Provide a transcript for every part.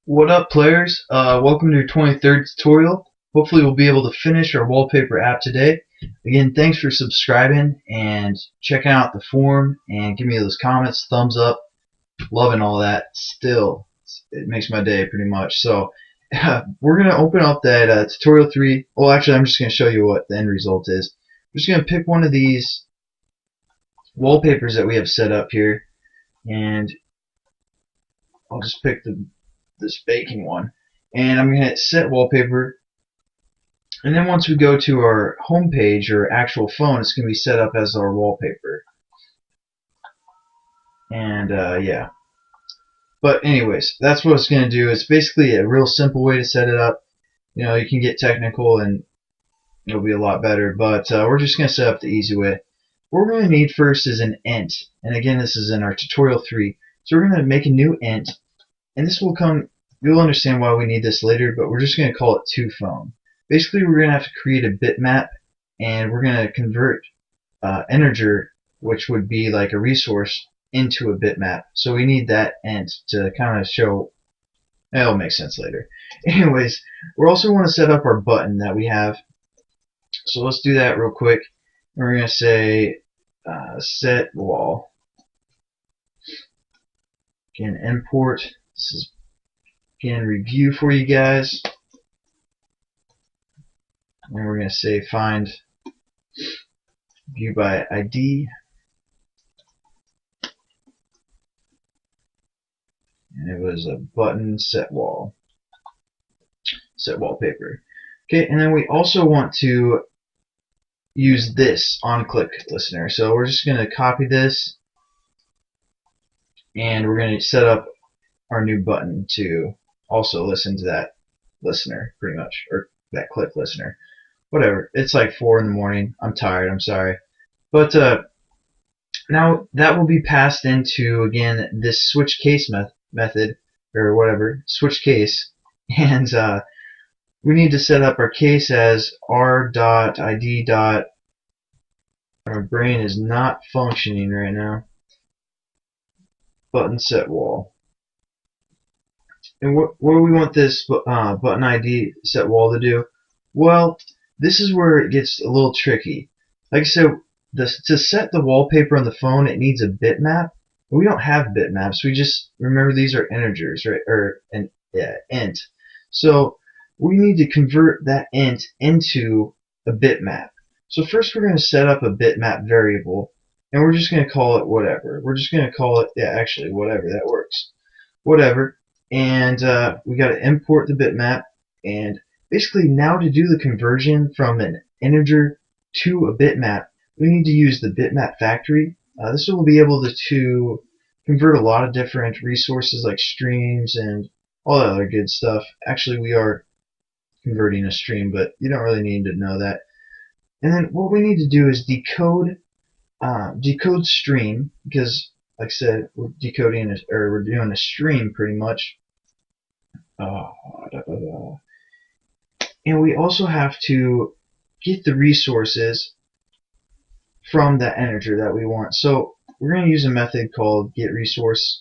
What up, players? Welcome to your 23rd tutorial. Hopefully we'll be able to finish our wallpaper app today. Again, thanks for subscribing and checking out the forum and give me those comments, thumbs up, loving all that. Still, it makes my day pretty much. So we're going to open up that tutorial 3. Well, actually, I'm just going to show you what the end result is. I'm just going to pick one of these wallpapers that we have set up here, and I'll just pick this baking one, and I'm going to hit set wallpaper, and then once we go to our home page or actual phone, it's going to be set up as our wallpaper. And yeah, but anyways, that's what it's going to do. It's basically a real simple way to set it up. You know, you can get technical and it'll be a lot better, but we're just going to set up the easy way. What we're going to need first is an int, and again, this is in our tutorial 3. So we're going to make a new int, and this will come, you'll understand why we need this later, but we're just going to call it toPhone. Basically, we're going to have to create a bitmap, and we're going to convert integer, which would be like a resource, into a bitmap. So we need that int to kind of show, it'll make sense later. Anyways, we also want to set up our button that we have. So let's do that real quick. We're going to say set wall. Again, import. This is again review for you guys. And we're going to say find view by ID. And it was a button set wall. Set wallpaper. Okay, and then we also want to use this on click listener. So we're just going to copy this, and we're going to set up our new button to also listen to that listener, pretty much, or that click listener. Whatever. It's like 4 in the morning. I'm tired. I'm sorry. But now that will be passed into, again, this switch case method, or whatever, switch case, and we need to set up our case as r.id. Our brain is not functioning right now. Button set wall. And what do we want this button ID set wall to do? Well, this is where it gets a little tricky. Like I said, to set the wallpaper on the phone, it needs a bitmap. We don't have bitmaps. We just remember these are integers, right? Or an int. So we need to convert that int into a bitmap. So first we're going to set up a bitmap variable, and we're just going to call it whatever. We're just going to call it, yeah, actually, whatever. That works. Whatever. And we got to import the bitmap, and basically now to do the conversion from an integer to a bitmap, we need to use the bitmap factory. This will be able to convert a lot of different resources like streams and all that other good stuff. Actually, we are converting a stream, but you don't really need to know that. And then what we need to do is decode stream, because like I said, we're decoding or we're doing a stream pretty much. And we also have to get the resources from that integer that we want. So we're going to use a method called getResources.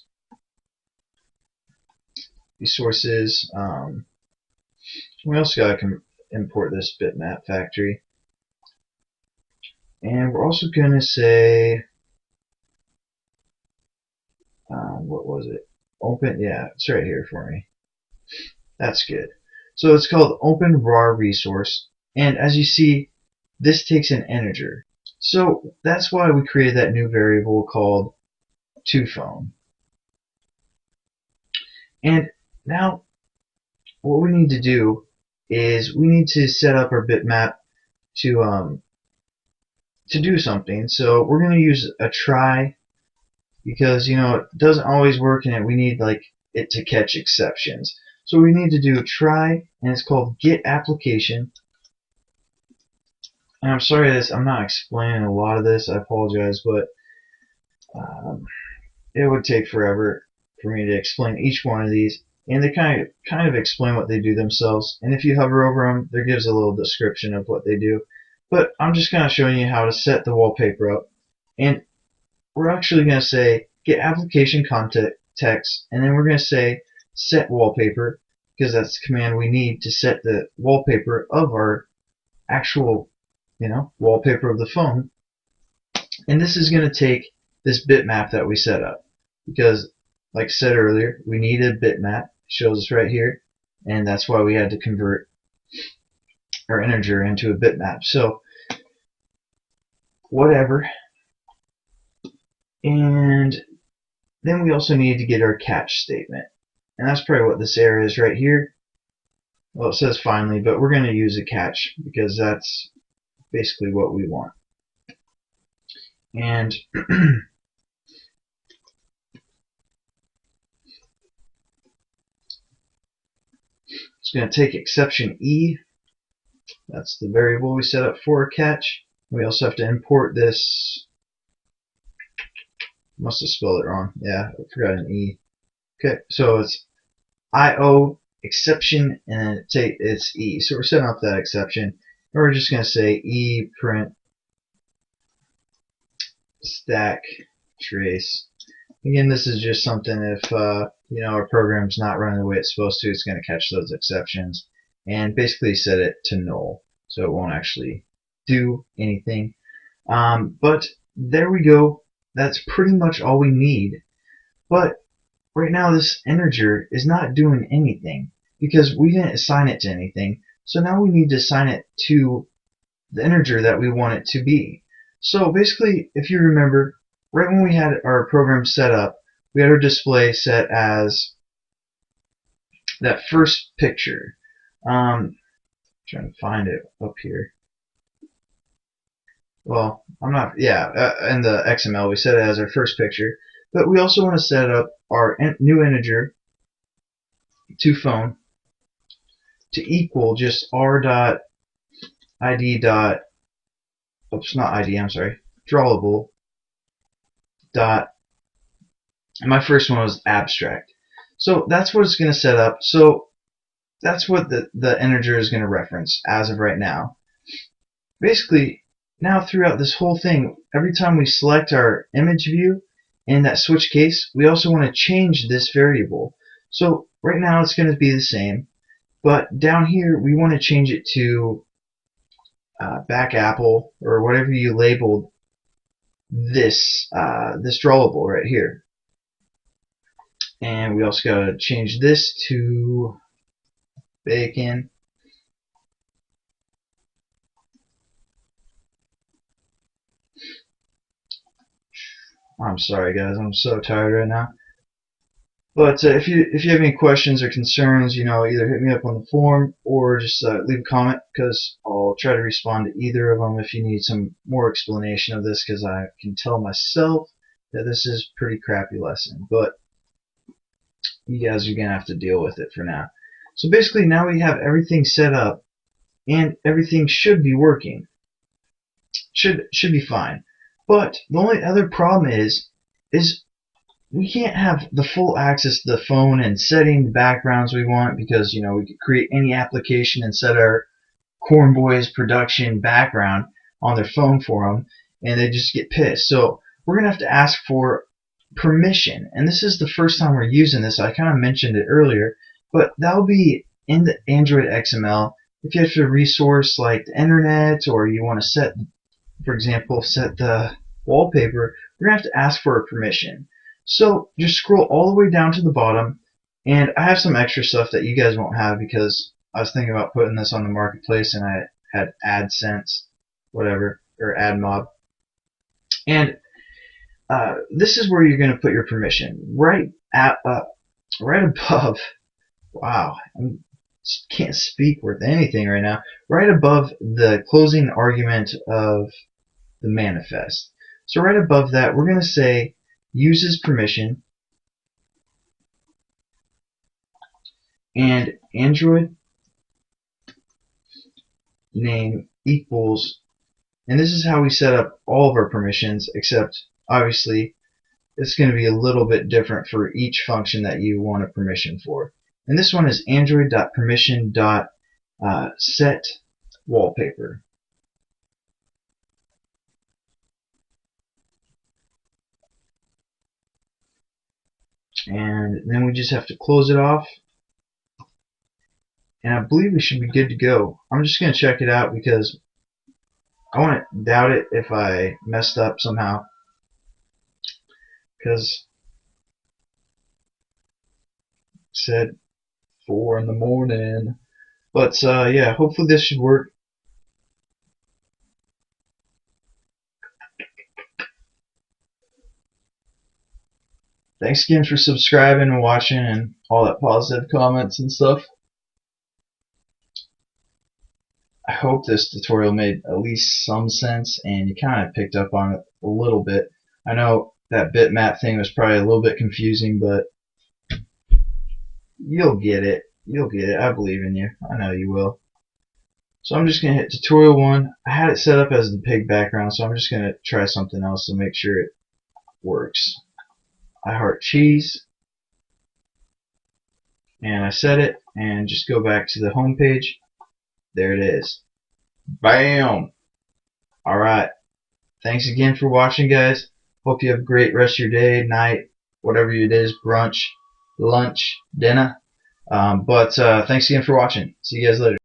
We also got to import this bitmap factory. And we're also going to say, what was it? Open, yeah, it's right here for me. That's good. So it's called open raw resource, and as you see, this takes an integer. So that's why we created that new variable called toPhone. And now what we need to do is we need to set up our bitmap to do something. So we're going to use a try, because you know it doesn't always work, and we need like it to catch exceptions. So we need to do a try, and it's called getApplication. And I'm sorry I'm not explaining a lot of this. I apologize, but it would take forever for me to explain each one of these. And they kind of explain what they do themselves. And if you hover over them, there gives a little description of what they do. But I'm just kind of showing you how to set the wallpaper up. And we're actually going to say get application context, and then we're going to say set wallpaper, because that's the command we need to set the wallpaper of our actual, wallpaper of the phone. And this is going to take this bitmap that we set up, because like I said earlier, we need a bitmap. It shows us right here, and that's why we had to convert our integer into a bitmap. So whatever. And then we also need to get our catch statement, and that's probably what this error is right here. Well, it says finally, but we're going to use a catch because that's basically what we want. And it's going to take exception E. That's the variable we set up for a catch. We also have to import this. Must have spelled it wrong. Yeah, I forgot an E. Okay, so it's IO exception, and it's E. So we're setting up that exception, and we're just going to say E print stack trace. Again, this is just something if our program's not running the way it's supposed to, it's going to catch those exceptions and basically set it to null, so it won't actually do anything. But there we go. That's pretty much all we need. But right now this integer is not doing anything because we didn't assign it to anything. So now we need to assign it to the integer that we want it to be. So basically, if you remember, right when we had our program set up, we had our display set as that first picture. Trying to find it up here. Well, I'm not, in the XML we set it as our first picture, but we also want to set up our new integer to phone to equal just r.id dot, oops, not id, I'm sorry, drawable dot, and my first one was abstract. So that's what it's going to set up. So that's what the integer is going to reference as of right now. Basically, now throughout this whole thing, every time we select our image view in that switch case, we also want to change this variable. So right now it's going to be the same, but down here we want to change it to back apple or whatever you labeled this drawable right here. And we also got to change this to bacon. I'm sorry guys, I'm so tired right now. But if you have any questions or concerns, either hit me up on the forum or just leave a comment, because I'll try to respond to either of them if you need some more explanation of this, because I can tell myself that this is a pretty crappy lesson. But you guys are going to have to deal with it for now. So basically now we have everything set up and everything should be working. Should be fine. But the only other problem is we can't have the full access to the phone and setting the backgrounds we want, because we could create any application and set our Corn Boys production background on their phone for them, and they just get pissed. So we're gonna have to ask for permission, and this is the first time we're using this. I kind of mentioned it earlier, but that'll be in the Android XML. If you have to resource like the internet, or you want to set, for example, set the wallpaper, we're gonna have to ask for a permission. So just scroll all the way down to the bottom, and I have some extra stuff that you guys won't have because I was thinking about putting this on the marketplace and I had AdSense, whatever, or AdMob. And this is where you're going to put your permission, right above. Wow, I can't speak worth anything right now. Right above the closing argument of the manifest. So right above that, we're going to say uses permission and Android name equals, and this is how we set up all of our permissions, except obviously it's going to be a little bit different for each function that you want a permission for. And this one is android.permission.set wallpaper. And then we just have to close it off. And I believe we should be good to go. I'm just going to check it out because I want to doubt it if I messed up somehow. Because it said 4 in the morning. But yeah, hopefully this should work. Thanks again for subscribing and watching and all that positive comments and stuff. I hope this tutorial made at least some sense and you kind of picked up on it a little bit. I know that bitmap thing was probably a little bit confusing, but you'll get it. You'll get it. I believe in you. I know you will. So I'm just going to hit tutorial 1. I had it set up as the pig background, so I'm just going to try something else to make sure it works. I heart cheese. And I set it and just go back to the home page. There it is. Bam! Alright. Thanks again for watching, guys. Hope you have a great rest of your day, night, whatever it is, brunch, lunch, dinner. But thanks again for watching. See you guys later.